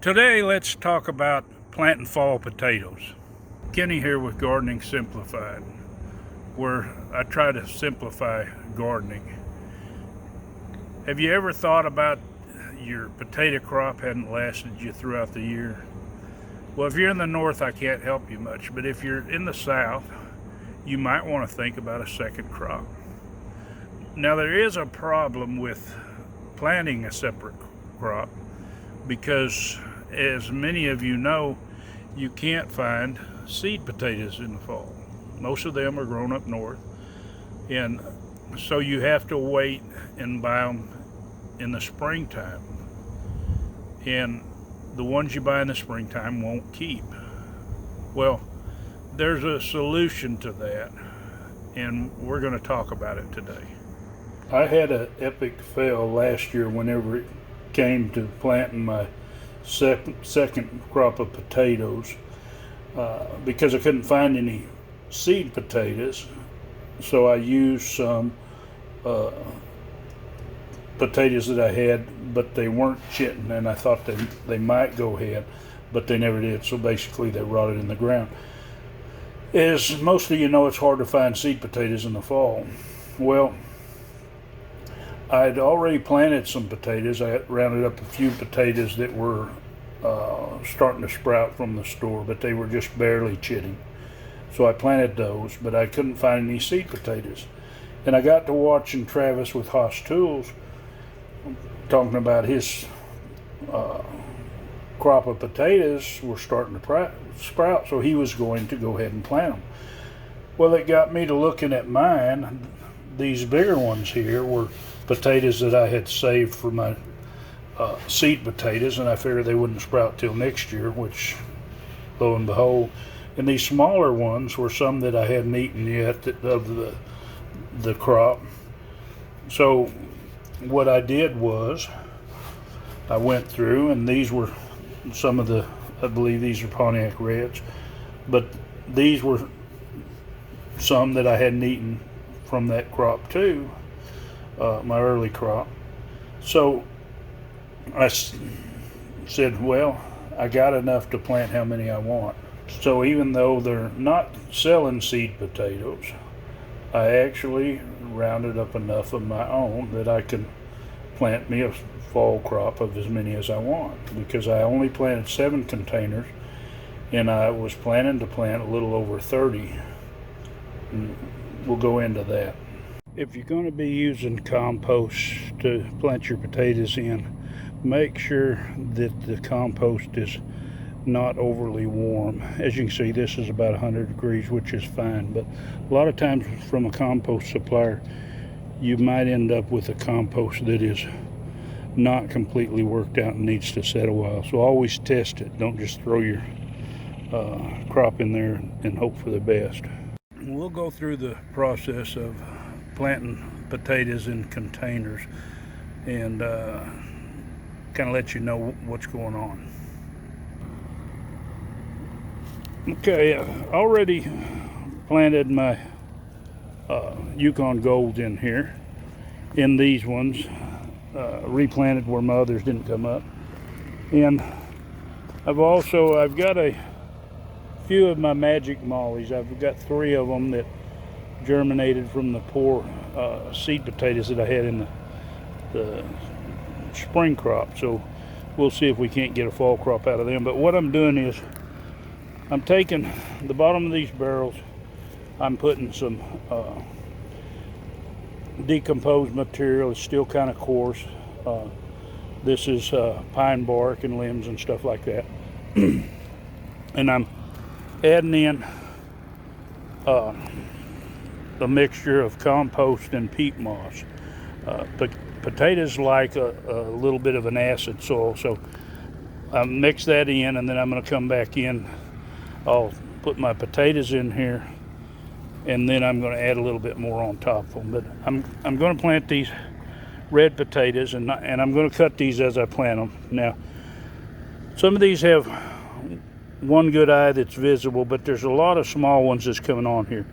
Today, let's talk about planting fall potatoes. Kenny here with Gardening Simplified, where I try to simplify gardening. Have you ever thought about your potato crop hadn't lasted you throughout the year? Well, if you're in the north, I can't help you much, but if you're in the south, you might want to think about a second crop. Now, there is a problem with planting a separate crop because, as many of you know, you can't find seed potatoes in the fall. Most of them are grown up north, and so you have to wait and buy them in the springtime. And the ones you buy in the springtime won't keep. Well, there's a solution to that, and we're going to talk about it today. I had an epic fail last year whenever it came to planting my second crop of potatoes because I couldn't find any seed potatoes. So I used some potatoes that I had, but they weren't chitting, and I thought they might go ahead, but they never did. So basically they rotted in the ground. As most of you know, it's hard to find seed potatoes in the fall. Well, I'd already planted some potatoes. I had rounded up a few potatoes that were starting to sprout from the store, but they were just barely chitting. So I planted those, but I couldn't find any seed potatoes. And I got to watching Travis with Haas Tools talking about his crop of potatoes were starting to sprout, so he was going to go ahead and plant them. Well, it got me to looking at mine. These bigger ones here were potatoes that I had saved for my seed potatoes, and I figured they wouldn't sprout till next year, which lo and behold. And these smaller ones were some that I hadn't eaten yet of the crop. So what I did was I went through, and these were some of the, I believe these are Pontiac Reds, but these were some that I hadn't eaten from that crop too, my early crop. So I said, well, I got enough to plant how many I want. So even though they're not selling seed potatoes, I actually rounded up enough of my own that I can plant me a fall crop of as many as I want, because I only planted 7 containers and I was planning to plant a little over 30. And we'll go into that. If you're going to be using compost to plant your potatoes in, make sure that the compost is not overly warm. As you can see, this is about 100 degrees, which is fine, but a lot of times from a compost supplier you might end up with a compost that is not completely worked out and needs to set a while. So always test it. Don't just throw your crop in there and hope for the best. We'll go through the process of planting potatoes in containers and kind of let you know what's going on. Okay, already planted my Yukon Gold in here, in these ones, replanted where my others didn't come up. And I've got a few of my Magic Mollies. I've got 3 of them that germinated from the poor seed potatoes that I had in the spring crop. So we'll see if we can't get a fall crop out of them. But what I'm doing is I'm taking the bottom of these barrels, I'm putting some decomposed material. It's still kind of coarse. This is pine bark and limbs and stuff like that. And I'm adding in a mixture of compost and peat moss. Potatoes like a little bit of an acid soil, so I mix that in, and then I'm going to come back in. I'll put my potatoes in here, and then I'm going to add a little bit more on top of them. But I'm going to plant these red potatoes, and I'm going to cut these as I plant them. Now, some of these have one good eye that's visible, but there's a lot of small ones that's coming on here,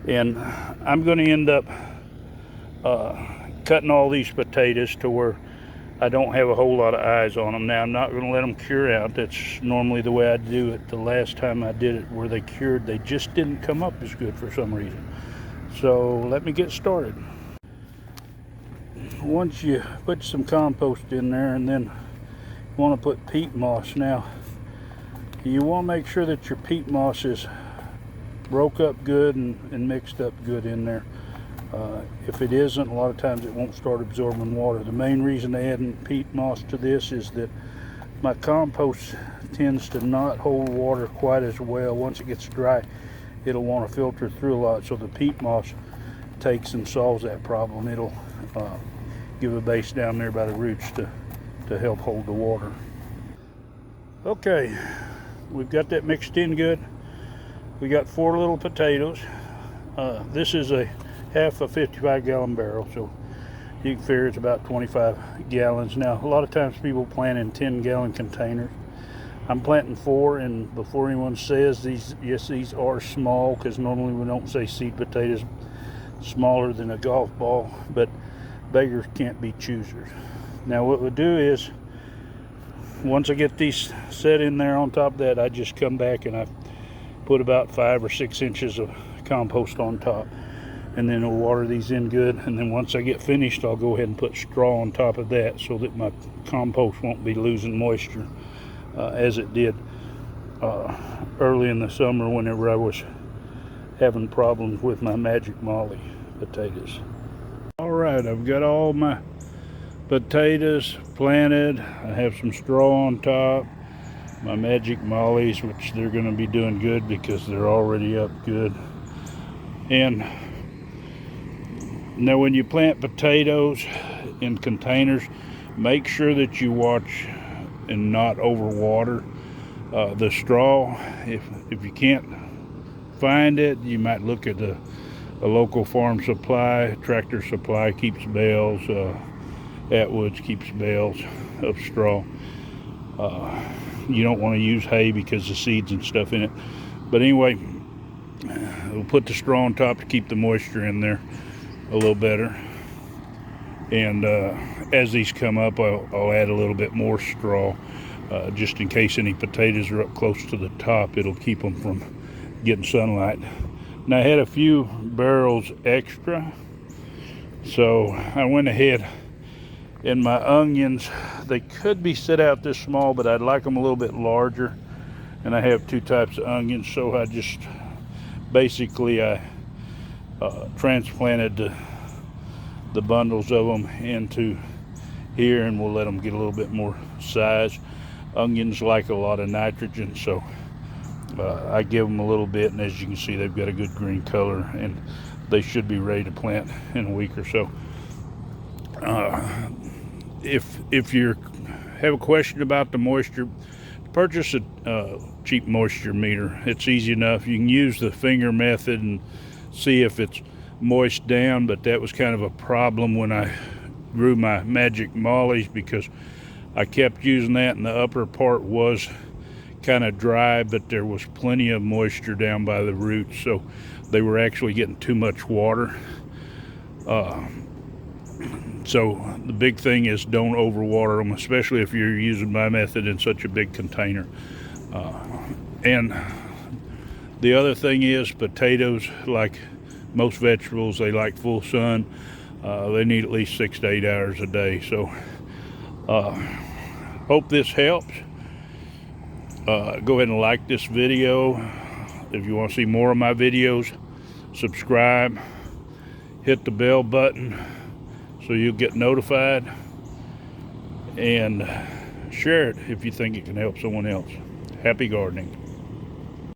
and I'm going to end up cutting all these potatoes to where I don't have a whole lot of eyes on them. Now I'm not going to let them cure out. That's normally the way I do it. The last time I did it where they cured, they just didn't come up as good for some reason. So let me get started. Once you put some compost in there, and then you want to put peat moss. Now you want to make sure that your peat moss is broke up good and mixed up good in there. If it isn't, a lot of times it won't start absorbing water. The main reason adding peat moss to this is that my compost tends to not hold water quite as well. Once it gets dry, it'll want to filter through a lot, so the peat moss takes and solves that problem. It'll give a base down there by the roots to help hold the water. Okay, we've got that mixed in good. We got 4 little potatoes. This is a half a 55-gallon barrel, so you can figure it's about 25 gallons. Now, a lot of times people plant in 10-gallon containers. I'm planting 4, and before anyone says these, yes, these are small, because normally we don't say seed potatoes smaller than a golf ball, but beggars can't be choosers. Now, what we'll do is, once I get these set in there on top of that, I just come back and I put about 5 or 6 inches of compost on top, and then we'll water these in good. And then once I get finished, I'll go ahead and put straw on top of that so that my compost won't be losing moisture as it did early in the summer whenever I was having problems with my Magic Molly potatoes. All right, I've got all my potatoes planted. I have some straw on top. My Magic Mollies, which they're going to be doing good because they're already up good. And now when you plant potatoes in containers, make sure that you watch and not overwater the straw. If you can't find it, you might look at a local farm supply. Tractor Supply keeps bales. Atwoods keeps bales of straw. You don't want to use hay because the seeds and stuff in it. But anyway, we'll put the straw on top to keep the moisture in there a little better. And as these come up, I'll add a little bit more straw just in case any potatoes are up close to the top. It'll keep them from getting sunlight. Now, I had a few barrels extra, so I went ahead, and my onions, they could be set out this small, but I'd like them a little bit larger. And I have 2 types of onions, so I just basically transplanted the bundles of them into here, and we'll let them get a little bit more size. Onions like a lot of nitrogen, so I give them a little bit, and as you can see, they've got a good green color, and they should be ready to plant in a week or so. If you have a question about the moisture, purchase a cheap moisture meter. It's easy enough. You can use the finger method and see if it's moist down, but that was kind of a problem when I grew my Magic Mollies, because I kept using that, and the upper part was kind of dry, but there was plenty of moisture down by the roots, so they were actually getting too much water. So the big thing is don't overwater them, especially if you're using my method in such a big container. And the other thing is, potatoes, like most vegetables, they like full sun. They need at least 6 to 8 hours a day. So hope this helps. Go ahead and like this video. If you want to see more of my videos, subscribe, hit the bell button so you'll get notified, and share it if you think it can help someone else. Happy gardening.